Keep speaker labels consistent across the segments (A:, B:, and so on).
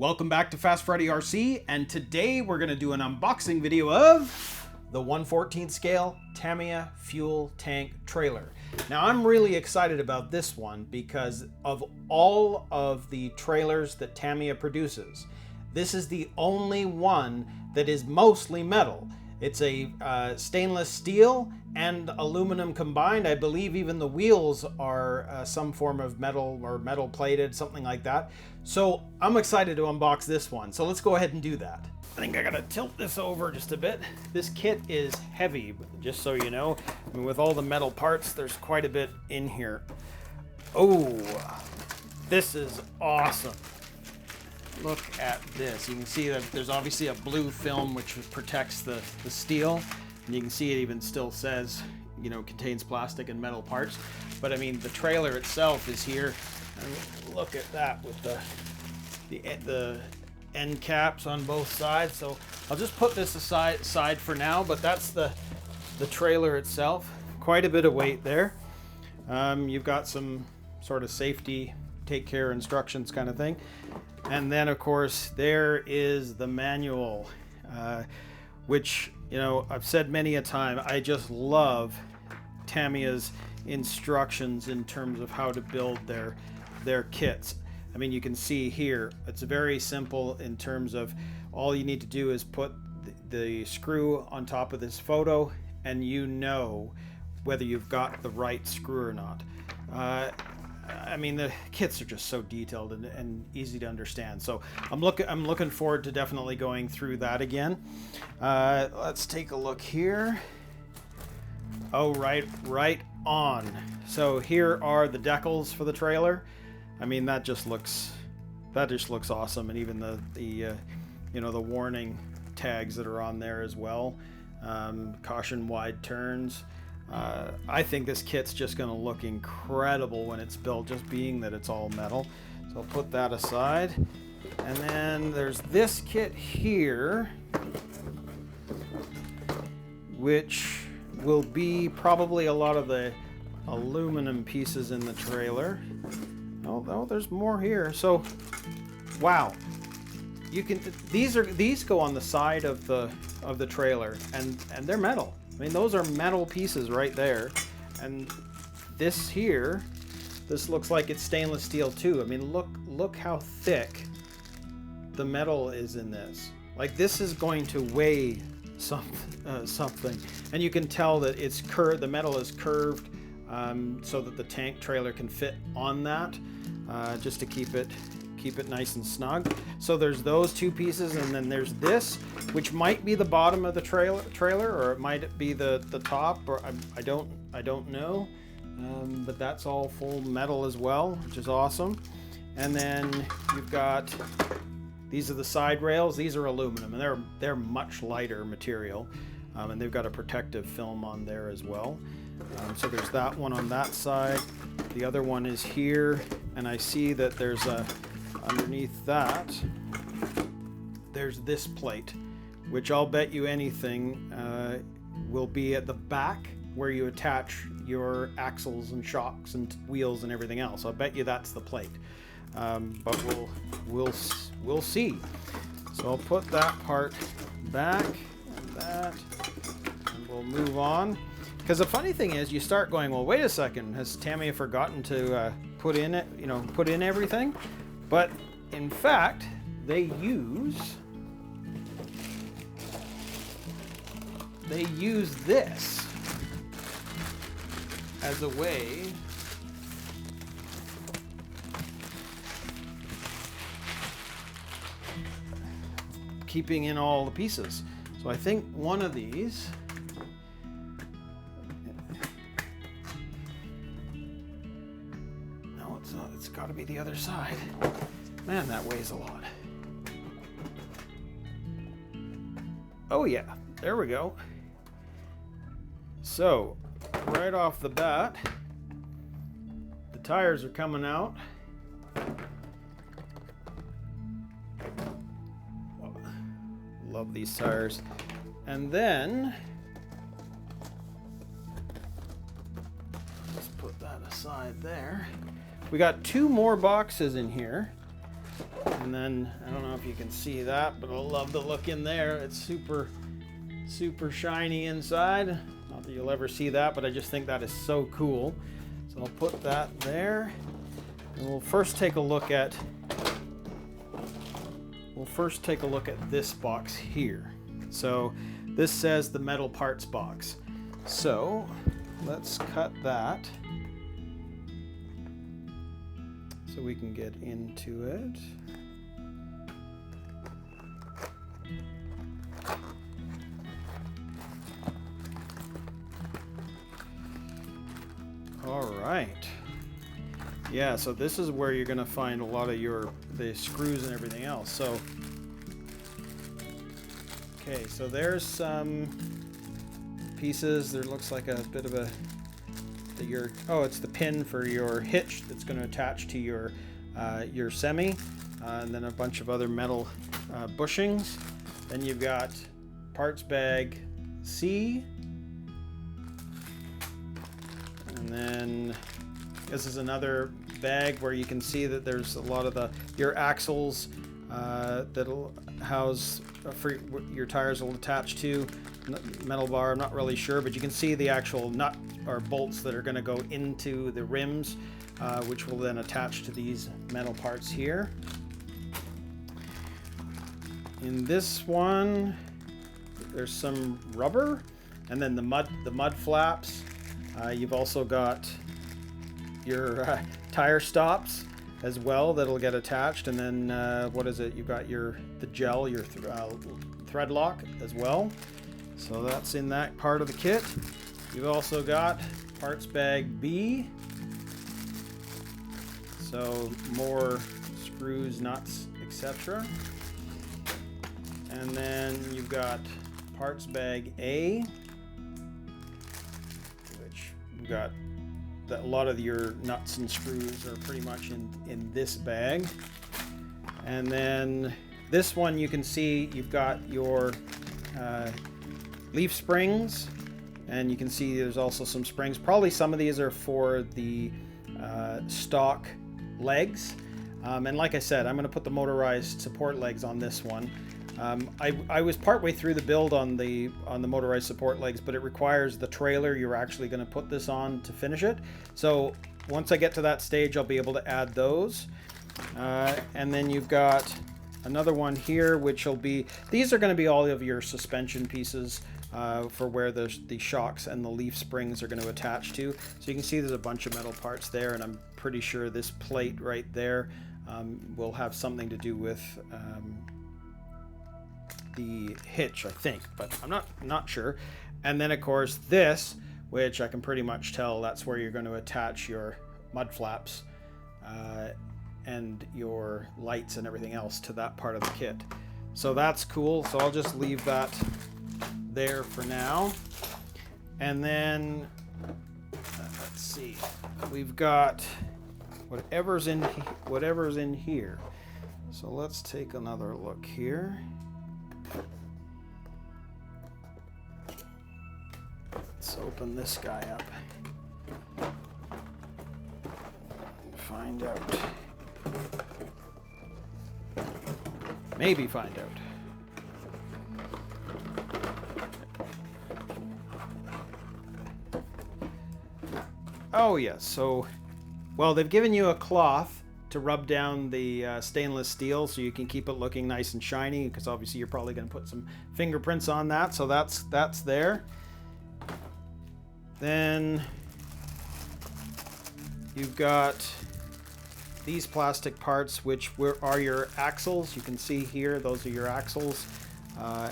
A: Welcome back to Fast Freddy RC, and today we're going to do an unboxing video of the 1/14 scale Tamiya Fuel Tank trailer. Now I'm really excited about this one because of all of the trailers that Tamiya produces. This is the only one that is mostly metal. It's a stainless steel and aluminum combined. I believe even the wheels are some form of metal or metal plated, something like that. So I'm excited to unbox this one. So let's go ahead and do that. I think I gotta tilt this over just a bit. This kit is heavy, just so you know. I mean, with all the metal parts, there's quite a bit in here. Oh, this is awesome. Look at this. You can see that there's obviously a blue film which protects the steel. And you can see it even still says, you know, contains plastic and metal parts. But I mean, the trailer itself is here. And look at that with the end caps on both sides. So I'll just put this aside for now, but that's the trailer itself. Quite a bit of weight there. You've got some sort of safety, take care instructions kind of thing. And then of course there is the manual, which, you know, I've said many a time, I just love Tamiya's instructions in terms of how to build their kits. I mean, you can see here, it's very simple in terms of all you need to do is put the screw on top of this photo and you know whether you've got the right screw or not. I mean, the kits are just so detailed and easy to understand. So I'm looking forward to definitely going through that again. Let's take a look here. Oh, right on. So here are the decals for the trailer. I mean, that just looks awesome, and even the you know, the warning tags that are on there as well. Caution wide turns. I think this kit's just going to look incredible when it's built, just being that it's all metal. So I'll put that aside. And then there's this kit here, which will be probably a lot of the aluminum pieces in the trailer. Oh, there's more here. So, wow. You can these go on the side of the trailer, and they're metal. I mean, those are metal pieces right there. And this here, this looks like it's stainless steel too. I mean, look how thick the metal is in this. Like, this is going to weigh something. And you can tell that it's curved. The metal is curved so that the tank trailer can fit on that, just to keep it nice and snug. So there's those two pieces, and then there's this, which might be the bottom of the trailer, or it might be the top, or I don't know. But that's all full metal as well, which is awesome. And then you've got, these are the side rails. These are aluminum, and they're much lighter material, and they've got a protective film on there as well. So there's that one on that side. The other one is here, and I see that there's underneath that, there's this plate, which I'll bet you anything will be at the back where you attach your axles and shocks and wheels and everything else. I'll bet you that's the plate, but we'll see. So I'll put that part back and that, and we'll move on. Because the funny thing is, you start going, well, wait a second, has Tamiya forgotten to put in everything? But in fact, they use this as a way of keeping in all the pieces. So I think one of these, it's got to be the other side. Man, that weighs a lot. Oh yeah, there we go. So, right off the bat, the tires are coming out. Love these tires. And then, let's put that aside there. We got two more boxes in here. And then, I don't know if you can see that, but I love the look in there. It's super, super shiny inside. Not that you'll ever see that, but I just think that is so cool. So I'll put that there. And we'll first take a look at this box here. So this says the metal parts box. So let's cut that so we can get into it. All right. Yeah, so this is where you're going to find a lot of the screws and everything else. So, okay, so there's some pieces. There looks like a bit of it's the pin for your hitch that's going to attach to your semi, and then a bunch of other metal bushings. Then you've got parts bag C, and then this is another bag where you can see that there's a lot of your axles that'll house for your tires will attach to. Metal bar, I'm not really sure, but you can see the actual nut or bolts that are going to go into the rims, which will then attach to these metal parts here. In this one, there's some rubber, and then the mud flaps. You've also got your tire stops as well that'll get attached, and then what is it? You've got the gel, your thread lock as well. So that's in that part of the kit. You've also got parts bag B. So more screws, nuts, etc. And then you've got parts bag A, which you've got a lot of your nuts and screws are pretty much in this bag. And then this one, you can see you've got your leaf springs, and you can see there's also some springs. Probably some of these are for the stock legs, and like I said, I'm going to put the motorized support legs on this one. I was partway through the build on the motorized support legs, but it requires the trailer you're actually going to put this on to finish it. So once I get to that stage, I'll be able to add those. And then you've got another one here, which will be, these are going to be all of your suspension pieces for where the shocks and the leaf springs are going to attach to. So you can see there's a bunch of metal parts there, and I'm pretty sure this plate right there will have something to do with the hitch, I think, but I'm not sure. And then of course this, which I can pretty much tell that's where you're going to attach your mud flaps and your lights and everything else to that part of the kit. So that's cool. So I'll just leave that there for now. And then let's see, we've got whatever's in here. So let's take another look here. Let's open this guy up and find out. Maybe find out. Oh yes, so, well, they've given you a cloth to rub down the stainless steel so you can keep it looking nice and shiny, because obviously you're probably going to put some fingerprints on that, so that's there. Then you've got these plastic parts, which are your axles. You can see here, those are your axles,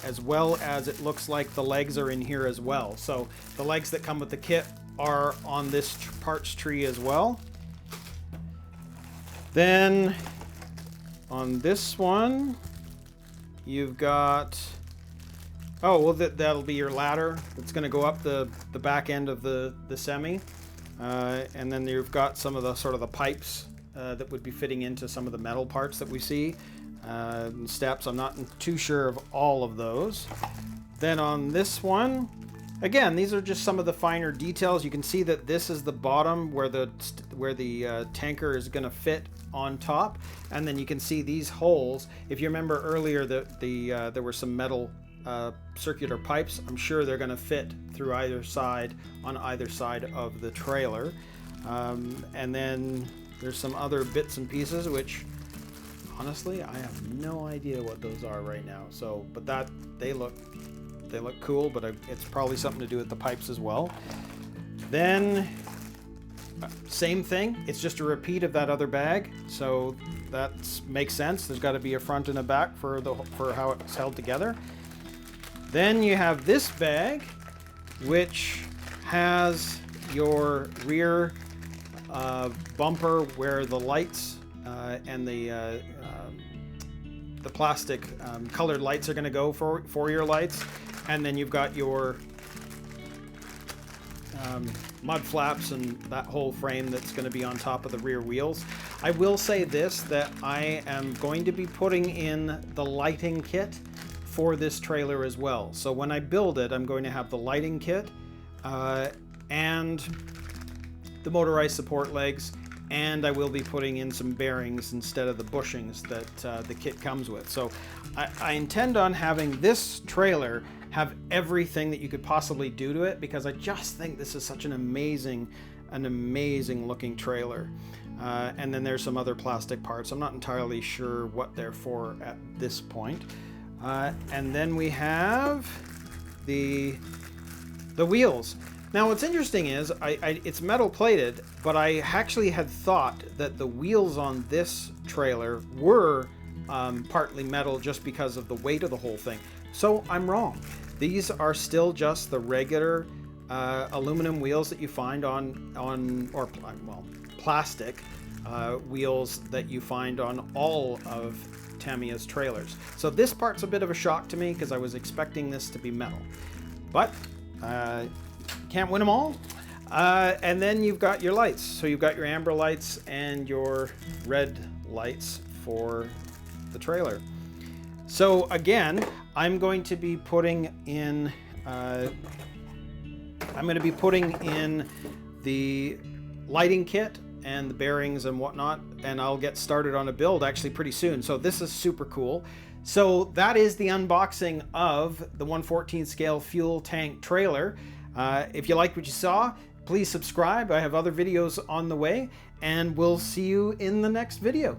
A: as well as it looks like the legs are in here as well. So the legs that come with the kit are on this parts tree as well. Then on this one, you've got, oh, well, that'll be your ladder. It's going to go up the back end of the semi. And then you've got some of the sort of the pipes that would be fitting into some of the metal parts that we see. Steps, I'm not too sure of all of those. Then on this one, again, these are just some of the finer details. You can see that this is the bottom where the tanker is going to fit on top, and then you can see these holes. If you remember earlier that there were some metal circular pipes, I'm sure they're going to fit through either side, on either side of the trailer. And then there's some other bits and pieces which honestly I have no idea what those are right now. So, but that they look cool, but it's probably something to do with the pipes as well. Then same thing, it's just a repeat of that other bag, so that makes sense. There's got to be a front and a back for how it's held together. Then you have this bag, which has your rear bumper where the lights and the plastic colored lights are going to go for your lights, and then you've got your mud flaps and that whole frame that's going to be on top of the rear wheels. I will say this, that I am going to be putting in the lighting kit for this trailer as well. So when I build it, I'm going to have the lighting kit and the motorized support legs, and I will be putting in some bearings instead of the bushings that the kit comes with. So I intend on having this trailer have everything that you could possibly do to it, because I just think this is such an amazing looking trailer. And then there's some other plastic parts. I'm not entirely sure what they're for at this point. And then we have the wheels. Now what's interesting is it's metal plated, but I actually had thought that the wheels on this trailer were partly metal just because of the weight of the whole thing. So I'm wrong. These are still just the regular aluminum wheels that you find or plastic wheels that you find on all of Tamiya's trailers. So this part's a bit of a shock to me because I was expecting this to be metal, but can't win them all. And then you've got your lights. So you've got your amber lights and your red lights for the trailer. So again, I'm going to be putting in the lighting kit and the bearings and whatnot, and I'll get started on a build actually pretty soon. So this is super cool. So that is the unboxing of the 1/14 scale fuel tank trailer. If you liked what you saw, please subscribe. I have other videos on the way, and we'll see you in the next video.